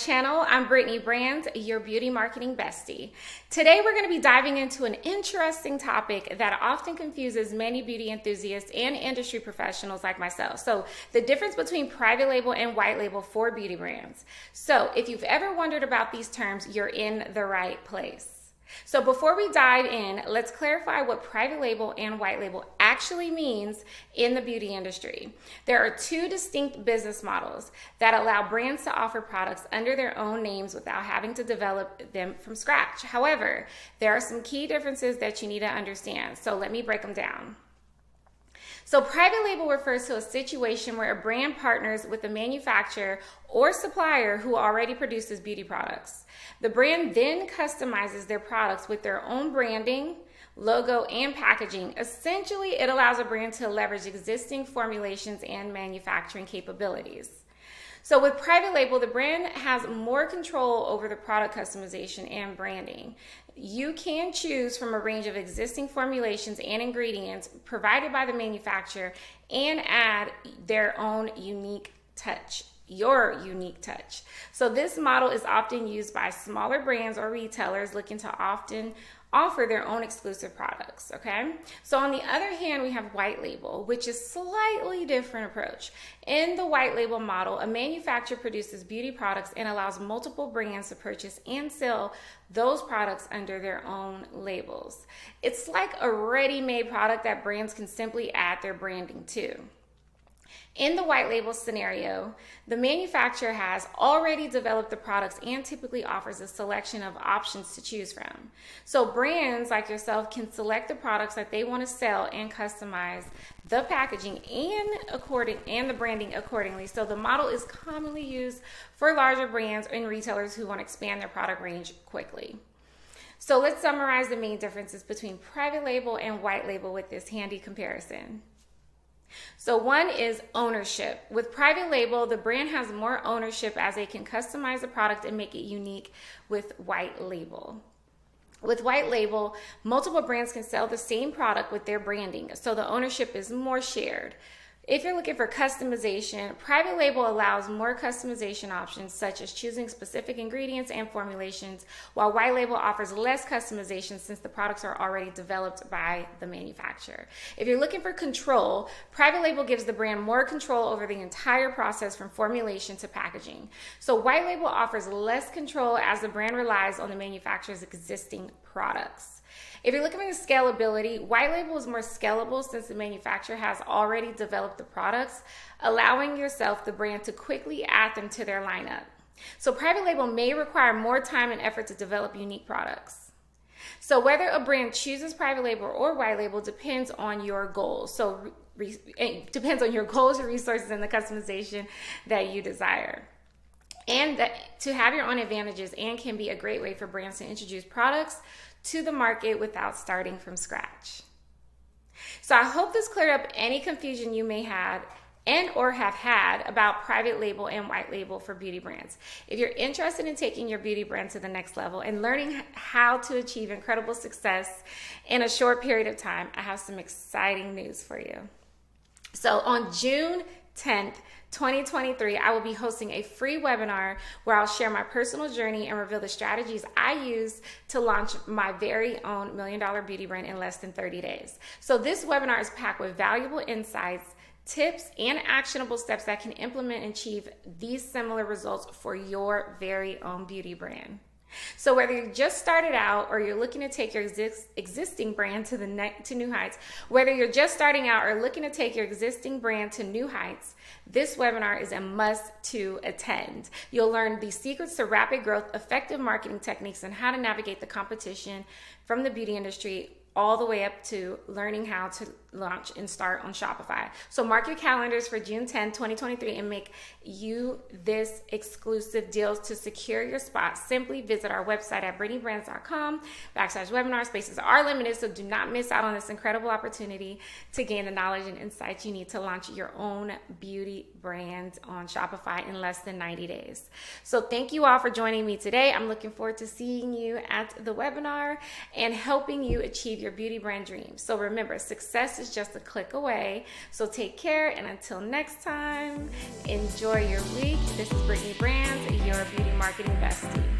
channel. I'm Brittany Brands, your beauty marketing bestie. Today we're going to be diving into an interesting topic that often confuses many beauty enthusiasts and industry professionals like myself. So the difference between private label and white label for beauty brands. So if you've ever wondered about these terms, you're in the right place. So before we dive in, let's clarify what private label and white label actually means in the beauty industry. There are two distinct business models that allow brands to offer products under their own names without having to develop them from scratch. However, there are some key differences that you need to understand. So let me break them down. So private label refers to a situation where a brand partners with a manufacturer or supplier who already produces beauty products. The brand then customizes their products with their own branding, logo, and packaging. Essentially, it allows a brand to leverage existing formulations and manufacturing capabilities. So with private label, the brand has more control over the product customization and branding. You can choose from a range of existing formulations and ingredients provided by the manufacturer and add their own unique touch, your unique touch. So this model is often used by smaller brands or retailers looking to often offer their own exclusive products, okay? So on the other hand, we have white label, which is slightly different approach. In the white label model, a manufacturer produces beauty products and allows multiple brands to purchase and sell those products under their own labels. It's like a ready-made product that brands can simply add their branding to. In the white label scenario, the manufacturer has already developed the products and typically offers a selection of options to choose from. So brands like yourself can select the products that they want to sell and customize the packaging and the branding accordingly. So the model is commonly used for larger brands and retailers who want to expand their product range quickly. So let's summarize the main differences between private label and white label with this handy comparison. So one is ownership. With private label, the brand has more ownership as they can customize the product and make it unique with white label. With white label, multiple brands can sell the same product with their branding, so the ownership is more shared. If you're looking for customization, private label allows more customization options such as choosing specific ingredients and formulations, while white label offers less customization since the products are already developed by the manufacturer. If you're looking for control, private label gives the brand more control over the entire process from formulation to packaging. So white label offers less control as the brand relies on the manufacturer's existing products. If you're looking for scalability, white label is more scalable since the manufacturer has already developed the products, allowing yourself, the brand, to quickly add them to their lineup. So private label may require more time and effort to develop unique products. So whether a brand chooses private label or white label depends on your goals. So it depends on your goals, your resources, and the customization that you desire. And that to have your own advantages and can be a great way for brands to introduce products to the market without starting from scratch. So I hope this cleared up any confusion you may have or have had about private label and white label for beauty brands. If you're interested in taking your beauty brand to the next level and learning how to achieve incredible success in a short period of time, I have some exciting news for you. So on June 10th, 2023, I will be hosting a free webinar where I'll share my personal journey and reveal the strategies I use to launch my very own $1 million beauty brand in less than 30 days. So this webinar is packed with valuable insights, tips, and actionable steps that can implement and achieve these similar results for your very own beauty brand. So whether you just started out or you're looking to take your existing brand to new heights, whether you're just starting out or looking to take your existing brand to new heights, this webinar is a must to attend. You'll learn the secrets to rapid growth, effective marketing techniques, and how to navigate the competition from the beauty industry all the way up to learning how to launch and start on Shopify. So mark your calendars for June 10, 2023 and make you this exclusive deal. To secure your spot, simply visit our website at brittnybrands.com/webinar. Spaces are limited, so do not miss out on this incredible opportunity to gain the knowledge and insights you need to launch your own beauty brand on Shopify in less than 90 days. So thank you all for joining me today. I'm looking forward to seeing you at the webinar and helping you achieve your beauty brand dreams. So remember, success is just a click away. So take care, and until next time, enjoy your week. This is Brittany Brands, your beauty marketing bestie.